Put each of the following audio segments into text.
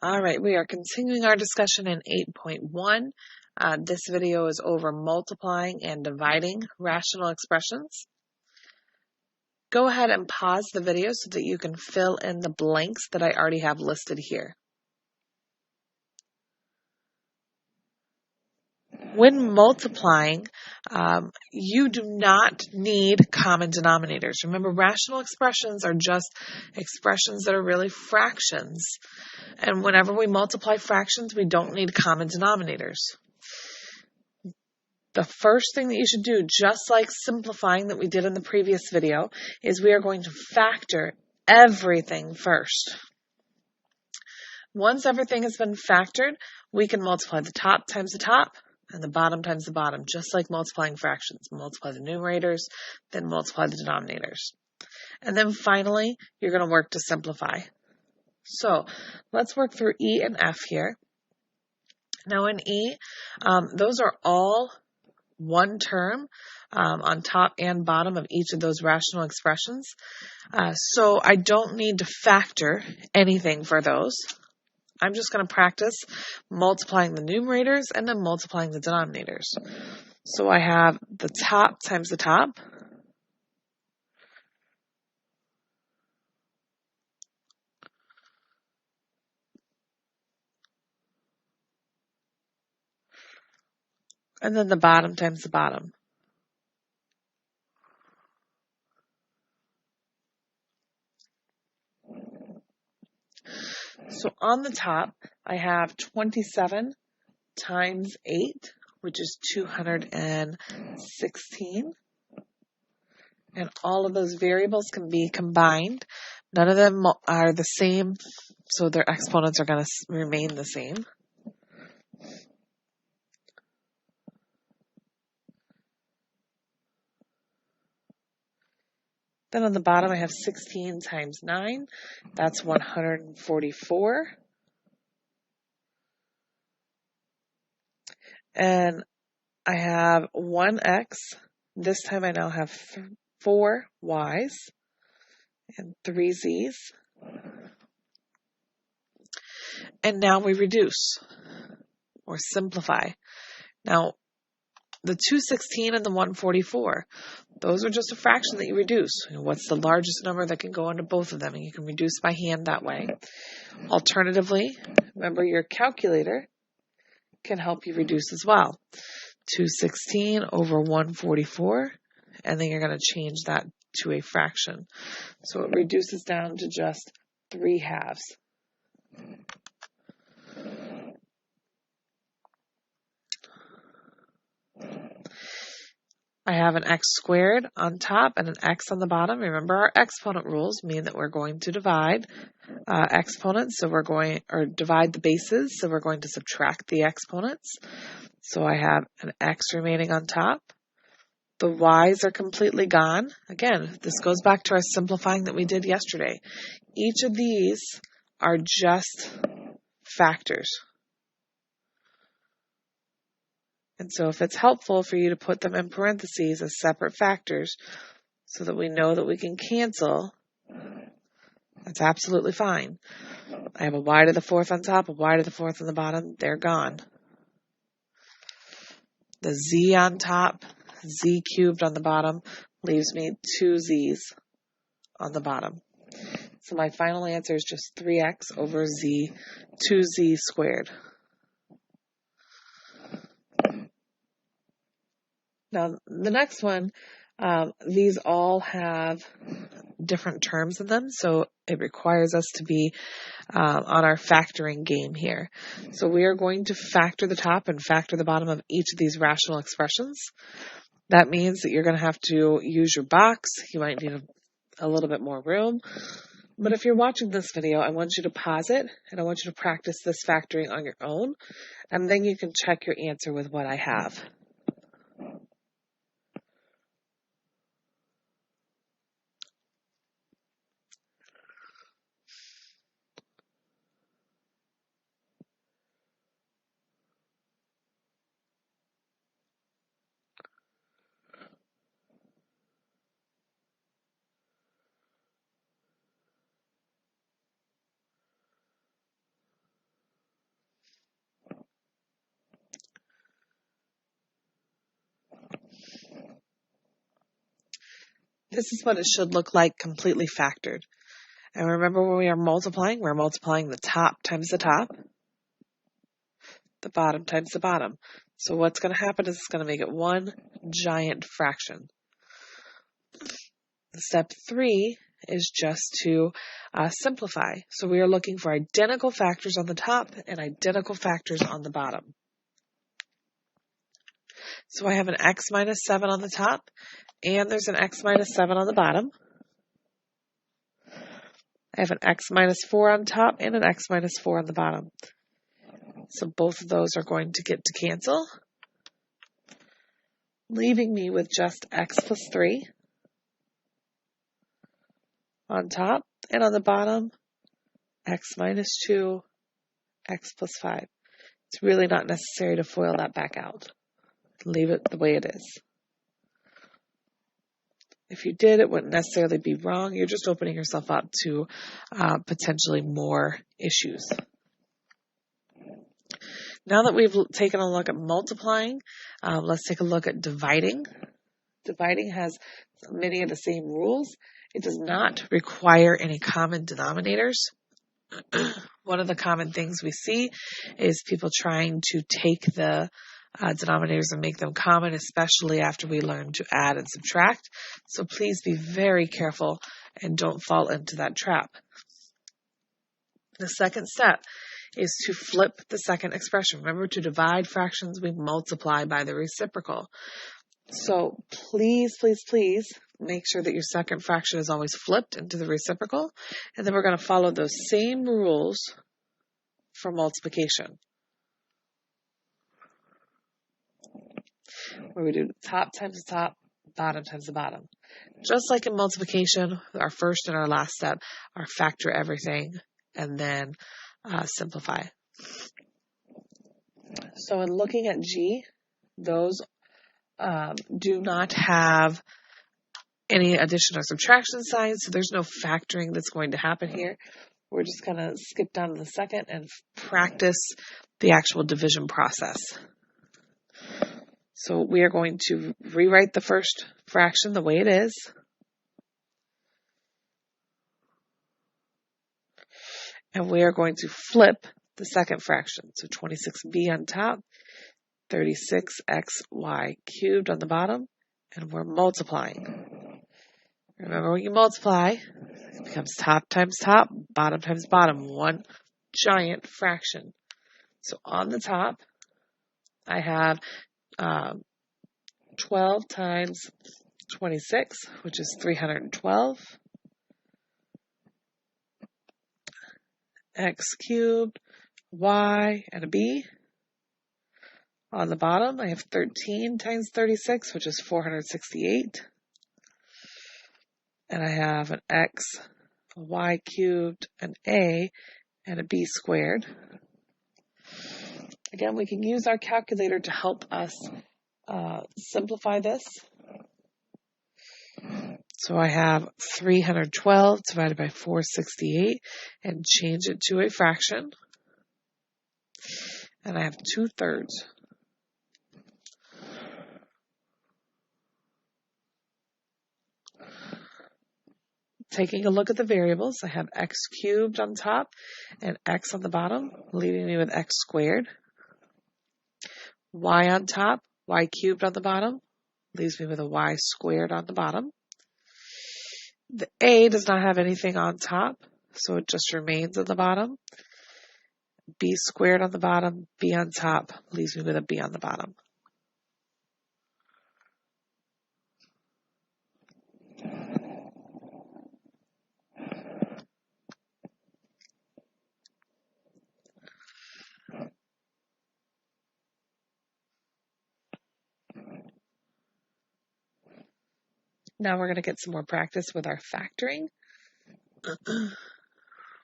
All right, we are continuing our discussion in 8.1. This video is over multiplying and dividing rational expressions. Go ahead and pause the video so that you can fill in the blanks that I already have listed here. When multiplying, you do not need common denominators. Remember, rational expressions are just expressions that are really fractions. And whenever we multiply fractions, we don't need common denominators. The first thing that you should do, just like simplifying that we did in the previous video, is we are going to factor everything first. Once everything has been factored, we can multiply the top times the top and the bottom times the bottom, just like multiplying fractions. Multiply the numerators, then multiply the denominators. And then finally, you're going to work to simplify. So let's work through E and F here. Now in E, those are all one term on top and bottom of each of those rational expressions. So I don't need to factor anything for those. I'm just going to practice multiplying the numerators and then multiplying the denominators. So I have the top times the top. And then the bottom times the bottom. So on the top, I have 27 times 8, which is 216. And all of those variables can be combined. None of them are the same, so their exponents are going to remain the same. Then on the bottom, I have 16 times 9. That's 144. And I have 1x. This time I now have 4 y's and 3 z's. And now we reduce or simplify. Now, the 216 and the 144, those are just a fraction that you reduce. What's the largest number that can go into both of them? And you can reduce by hand that way. Alternatively, remember your calculator can help you reduce as well. 216 over 144, and then you're going to change that to a fraction. So it reduces down to just 3 halves. I have an x squared on top and an x on the bottom. Remember, our exponent rules mean that we're going to divide exponents, so we're going, or divide the bases, so we're going to subtract the exponents. So I have an x remaining on top. The y's are completely gone. Again, this goes back to our simplifying that we did yesterday. Each of these are just factors. And so if it's helpful for you to put them in parentheses as separate factors so that we know that we can cancel, that's absolutely fine. I have a y to the 4th on top, a y to the 4th on the bottom. They're gone. The z on top, z cubed on the bottom, leaves me 2 z's on the bottom. So my final answer is just 3x over z, 2z squared. Now, the next one, these all have different terms in them, so it requires us to be on our factoring game here. So we are going to factor the top and factor the bottom of each of these rational expressions. That means that you're going to have to use your box. You might need a little bit more room. But if you're watching this video, I want you to pause it, and I want you to practice this factoring on your own, and then you can check your answer with what I have. This is what it should look like completely factored. And remember, when we are multiplying, we're multiplying the top times the top, the bottom times the bottom. So what's going to happen is it's going to make it one giant fraction. Step 3 is just to simplify. So we are looking for identical factors on the top and identical factors on the bottom. So I have an x minus 7 on the top, and there's an x minus 7 on the bottom. I have an x minus 4 on top and an x minus 4 on the bottom. So both of those are going to get to cancel, leaving me with just x plus 3 on top, and on the bottom, x minus 2, x plus 5. It's really not necessary to FOIL that back out. Leave it the way it is. If you did, it wouldn't necessarily be wrong. You're just opening yourself up to potentially more issues. Now that we've taken a look at multiplying, let's take a look at dividing. Dividing has many of the same rules. It does not require any common denominators. One of the common things we see is people trying to take the denominators and make them common, especially after we learn to add and subtract. So please be very careful and don't fall into that trap. The second step is to flip the second expression. Remember, to divide fractions, we multiply by the reciprocal. So please, please, please make sure that your second fraction is always flipped into the reciprocal. And then we're going to follow those same rules for multiplication, where we do top times the top, bottom times the bottom. Just like in multiplication, our first and our last step are factor everything and then simplify. So in looking at G, those do not have any addition or subtraction signs, so there's no factoring that's going to happen here. We're just going to skip down to the second and practice the actual division process. So we are going to rewrite the first fraction the way it is. And we are going to flip the second fraction. So 26b on top, 36xy cubed on the bottom, and we're multiplying. Remember, when you multiply, it becomes top times top, bottom times bottom, one giant fraction. So on the top, I have 12 times 26, which is 312. X cubed, y, and a b. On the bottom, I have 13 times 36, which is 468. And I have an x, a y cubed, an a, and a b squared. Again, we can use our calculator to help us simplify this. So I have 312 divided by 468 and change it to a fraction. And I have 2/3. Taking a look at the variables, I have x cubed on top and x on the bottom, leaving me with x squared. Y on top, y cubed on the bottom, leaves me with a y squared on the bottom. The a does not have anything on top, so it just remains on the bottom. B squared on the bottom, b on top, leaves me with a b on the bottom. Now we're going to get some more practice with our factoring.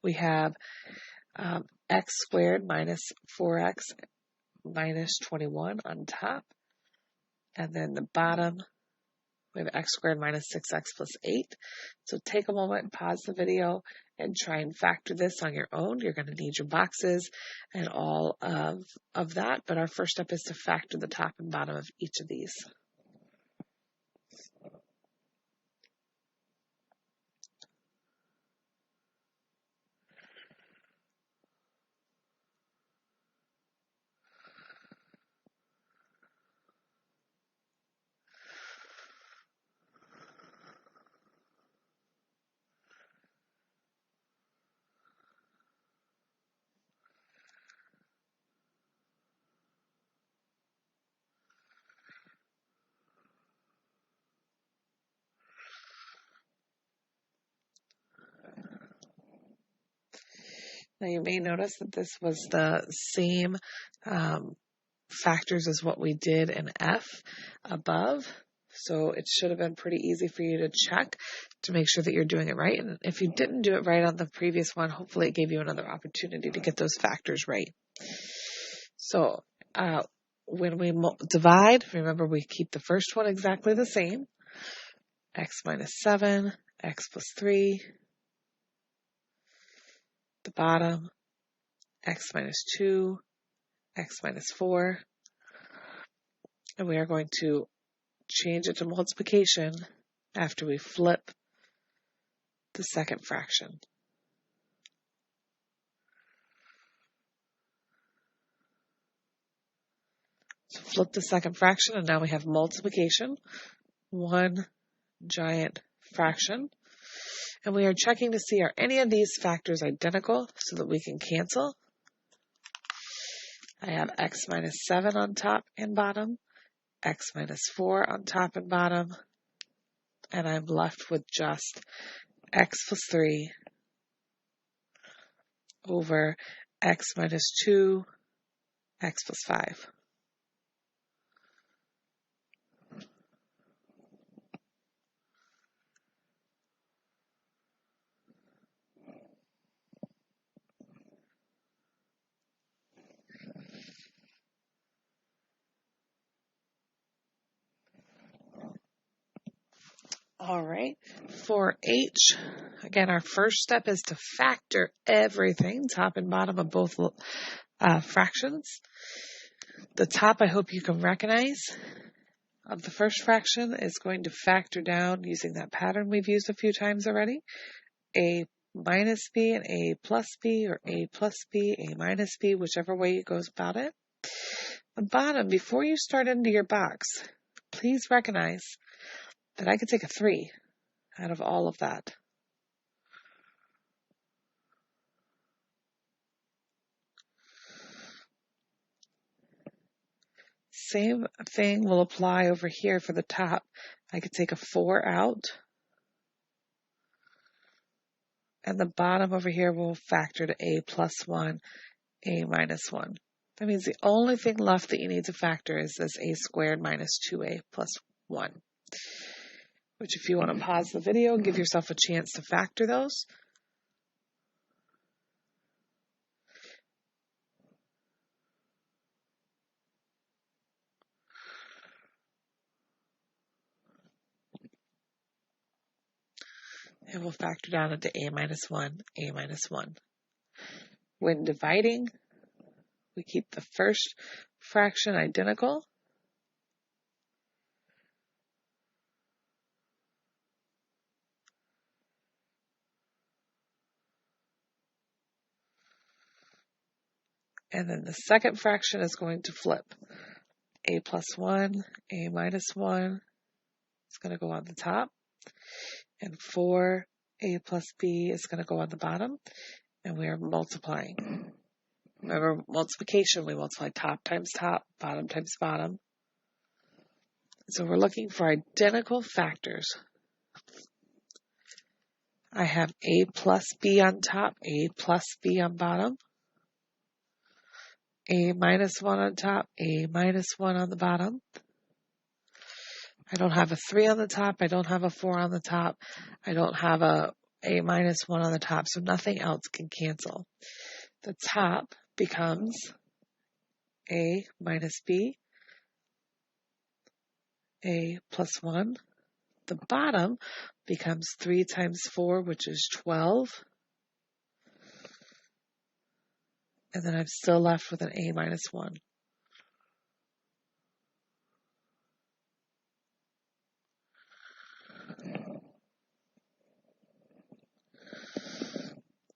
We have x squared minus 4x minus 21 on top. And then the bottom, we have x squared minus 6x plus 8. So take a moment, pause the video, and try and factor this on your own. You're going to need your boxes and all of that. But our first step is to factor the top and bottom of each of these. Now you may notice that this was the same factors as what we did in F above. So it should have been pretty easy for you to check to make sure that you're doing it right. And if you didn't do it right on the previous one, hopefully it gave you another opportunity to get those factors right. So when we divide, remember we keep the first one exactly the same. X minus 7, x plus 3. The bottom, x minus 2, x minus 4. And we are going to change it to multiplication after we flip the second fraction. So flip the second fraction, and now we have multiplication, one giant fraction. And we are checking to see, are any of these factors identical so that we can cancel? I have x minus 7 on top and bottom, x minus 4 on top and bottom, and I'm left with just x plus 3 over x minus 2, x plus 5. All right, for H, again, our first step is to factor everything, top and bottom of both fractions. The top, I hope you can recognize, of the first fraction is going to factor down using that pattern we've used a few times already. A minus b and a plus b, or a plus b, a minus b, whichever way it goes about it. The bottom, before you start into your box, please recognize that I could take a 3 out of all of that. Same thing will apply over here for the top. I could take a 4 out. And the bottom over here will factor to a plus 1, a minus 1. That means the only thing left that you need to factor is this a squared minus 2a plus 1. Which, if you want to pause the video and give yourself a chance to factor those. And we'll factor down into a minus 1, a minus 1. When dividing, we keep the first fraction identical. And then the second fraction is going to flip. A plus 1, a minus 1 is going to go on the top. And 4, a plus b is going to go on the bottom. And we are multiplying. Remember, multiplication, we multiply top times top, bottom times bottom. So we're looking for identical factors. I have a plus b on top, a plus b on bottom. A minus 1 on top, a minus 1 on the bottom. I don't have a 3 on the top, I don't have a 4 on the top, I don't have a minus 1 on the top, so nothing else can cancel. The top becomes a minus b, a plus 1. The bottom becomes 3 times 4, which is 12. And then I'm still left with an a minus 1.